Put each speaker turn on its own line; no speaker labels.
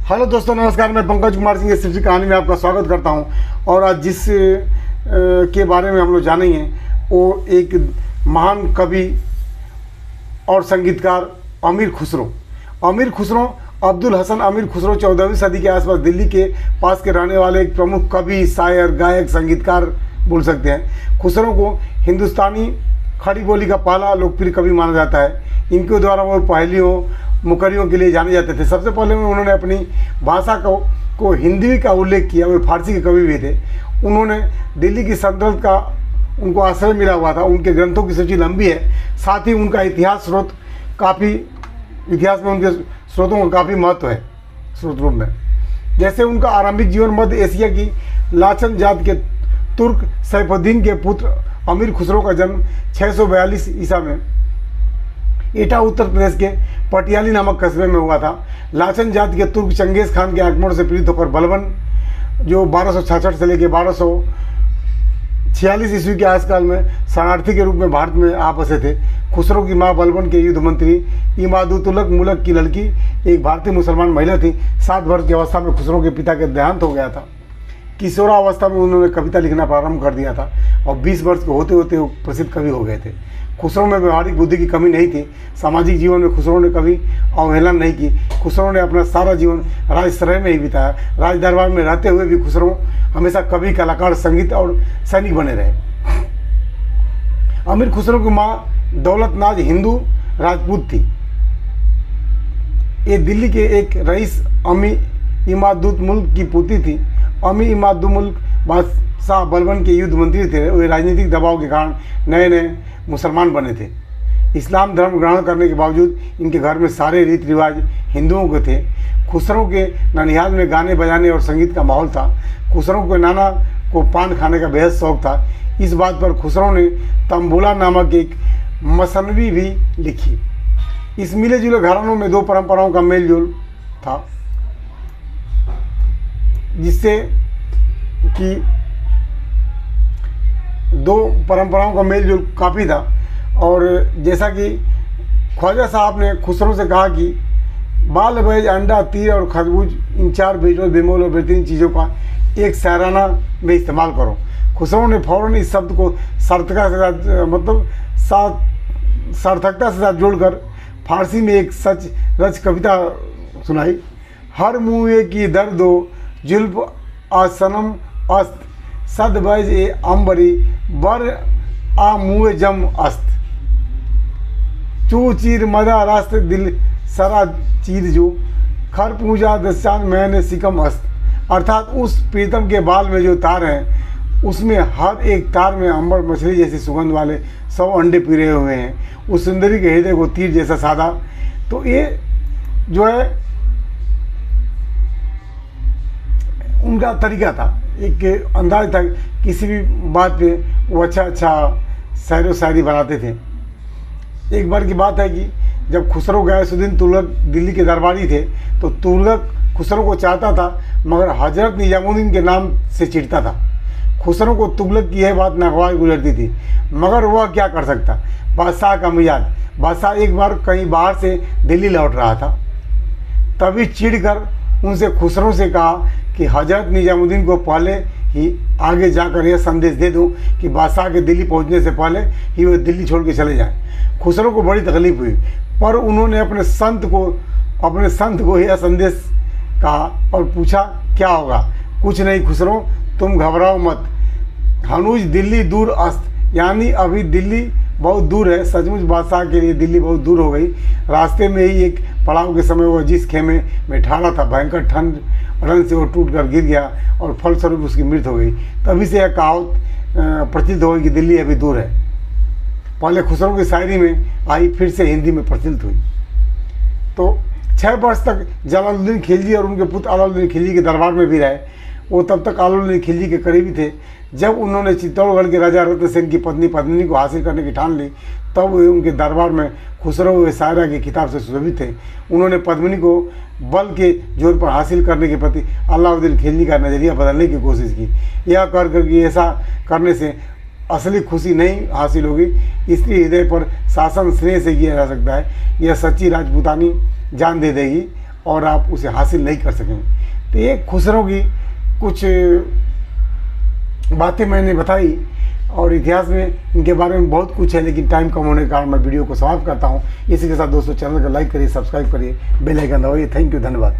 Hello दोस्तों, नमस्कार। मैं पंकज कुमार सिंह इस कहानी में आपका स्वागत करता हूं। और आज जिस के बारे में हम लोग जानेंगे वो एक महान कवि और संगीतकार अमीर खुसरो। अमीर खुसरो अब्दुल हसन अमीर खुसरो 14वीं सदी के आसपास दिल्ली के पास के रहने वाले एक प्रमुख कवि, शायर, गायक, संगीतकार बोल सकते हैं। खुसरो को हिंदुस्तानी खड़ी बोली का पहला लोकप्रिय कवि माना जाता है। इनके द्वारा वो पहेलियों, मुकरियों के लिए जाने जाते थे। सबसे पहले उन्होंने अपनी भाषा को हिंदी का उल्लेख किया। वे फारसी के कवि भी थे। उन्होंने दिल्ली की सल्तनत का उनको आश्रय मिला हुआ था। उनके ग्रंथों की सूची लंबी है। साथ ही उनका इतिहास में उनके स्रोतों का काफ़ी महत्व है स्रोत रूप में। जैसे उनका आरंभिक जीवन मध्य एशिया की लाचन जात के तुर्क सैफुद्दीन के पुत्र अमीर खुसरो का जन्म 642 ईसा में एटा उत्तर प्रदेश के पटियाली नामक कस्बे में हुआ था। लाचन जात के तुर्क चंगेज खान के आक्रमण से पीड़ित होकर बलबन, जो 1266 से लेकर 1246 ईस्वी के आसकाल में शरणार्थी के रूप में भारत में आ बसे थे। खुसरो की मां बलबन के युद्ध मंत्री इमादुतुल्क मुलक की लड़की एक भारतीय मुसलमान महिला थी। 7 वर्ष की अवस्था में खुसरो के पिता के देहांत हो गया था। किशोरावस्था में उन्होंने कविता लिखना प्रारंभ कर दिया था और 20 वर्ष के होते होते वो प्रसिद्ध कवि हो गए थे। खुसरो में व्यवहारिक बुद्धि की कमी नहीं थी। सामाजिक जीवन में खुसरो ने कभी अवहेलना नहीं की। खुसरो ने अपना सारा जीवन राजसराय में ही बिताया। राज दरबार में रहते हुए भी खुसरो हमेशा कवि, कलाकार, संगीत और सैनिक बने रहे। अमीर खुसरो की माँ दौलतनाज हिंदू राजपूत थी। ये दिल्ली के एक रईस अमी इमादुतमुल्क की पुत्री थी। अमी इमादुतमुल्क बादशाह बलबन के युद्ध मंत्री थे। वे राजनीतिक दबाव के कारण नए नए मुसलमान बने थे। इस्लाम धर्म ग्रहण करने के बावजूद इनके घर में सारे रीति रिवाज हिंदुओं के थे। खुसरो के ननिहाल में गाने बजाने और संगीत का माहौल था। खुसरो के नाना को पान खाने का बेहद शौक था। इस बात पर खुसरो ने तंबुला नामक एक मसनवी भी लिखी। इस मिले जुले घरानों में दो परंपराओं का मेल जोल था, जिससे कि दो परंपराओं का मेल जोल काफ़ी था। और जैसा कि ख्वाजा साहब ने खुसरो से कहा कि बाल, बैज, अंडा, तीर और खरबूज, इन 4 बेजोड़, बेमोल और बेहतरीन चीज़ों का एक शायराना में इस्तेमाल करो। खुसरो ने फौरन इस शब्द को सार्थकता के साथ जोड़कर फारसी में एक सच रच कविता सुनाई। हर मुँह की दर्दो जुल्फ आसनम अस्त, सद बैज ए अंबरी बर आ मुँह जम अस्त, चू चीर मदा रास्त दिल सरा चीर जो, खर पूजा दस्तान मैंने सिकम अस्त। अर्थात उस प्रीतम के बाल में जो तार हैं उसमें हर एक तार में अंबर मछली जैसी सुगंध वाले 100 अंडे पिरे हुए हैं। उस सुंदरी के हृदय को तीर जैसा साधा। तो ये जो है उनका तरीका था, एक अंदाज था। किसी भी बात पे वो अच्छा शायरो शायरी बनाते थे। एक बार की बात है कि जब खुसरो गयासुद्दीन तुगलक दिल्ली के दरबारी थे तो तुगलक खुसरो को चाहता था, मगर हजरत निजामुद्दीन के नाम से चिढ़ता था। खुसरो को तुगलक की यह बात नागवार गुजरती थी, मगर वह क्या कर सकता। बादशाह का मिजाज। बादशाह एक बार कहीं बाहर से दिल्ली लौट रहा था। तभी चिढ़कर उनसे खुसरो से कहा कि हजरत निजामुद्दीन को पहले ही आगे जाकर यह संदेश दे दूं कि बादशाह के दिल्ली पहुंचने से पहले ही वे दिल्ली छोड़ के चले जाएं। खुसरो को बड़ी तकलीफ हुई, पर उन्होंने अपने संत को यह संदेश कहा और पूछा, क्या होगा। कुछ नहीं खुसरो, तुम घबराओ मत। हनूज दिल्ली दूर अस्त, यानी अभी दिल्ली बहुत दूर है। सचमुच बादशाह के लिए दिल्ली बहुत दूर हो गई। रास्ते में ही एक पड़ाव के समय वह जिस खेमे में ठहरा था, भयंकर ठंड रन से वो टूट कर गिर गया और फलस्वरूप उसकी मृत्यु हो गई। तभी से यह कहावत प्रचलित हो गई कि दिल्ली अभी दूर है। पहले खुसरो की शायरी में आई, फिर से हिंदी में प्रचलित हुई। तो 6 वर्ष तक जलालुद्दीन खिलजी और उनके पुत्र अलाउद्दीन खिलजी के दरबार में भी रहे। वो तब तक अलाउद्दीन खिलजी के करीबी थे। जब उन्होंने चित्तौड़गढ़ के राजा रत्न सेन की पत्नी पद्मिनी को हासिल करने की ठान ली, तब वे उनके दरबार में खुसरो व शायरा के खिताब से सुशोभित थे। उन्होंने पद्मिनी को बल के जोर पर हासिल करने के प्रति अलाउद्दीन खिलजी का नज़रिया बदलने की कोशिश की। यह कर करके ऐसा करने से असली खुशी नहीं हासिल होगी। स्त्री हृदय पर शासन स्नेह से किया जा सकता है। यह सच्ची राजपूतानी जान दे देगी और आप उसे हासिल नहीं कर सकेंगे। तो ये खुसरो की कुछ बातें मैंने बताई, और इतिहास में इनके बारे में बहुत कुछ है, लेकिन टाइम कम होने के कारण मैं वीडियो को समाप्त करता हूँ। इसी के साथ दोस्तों चैनल को लाइक करिए, सब्सक्राइब करिए, बेल आइकन दबाइए। थैंक यू, धन्यवाद।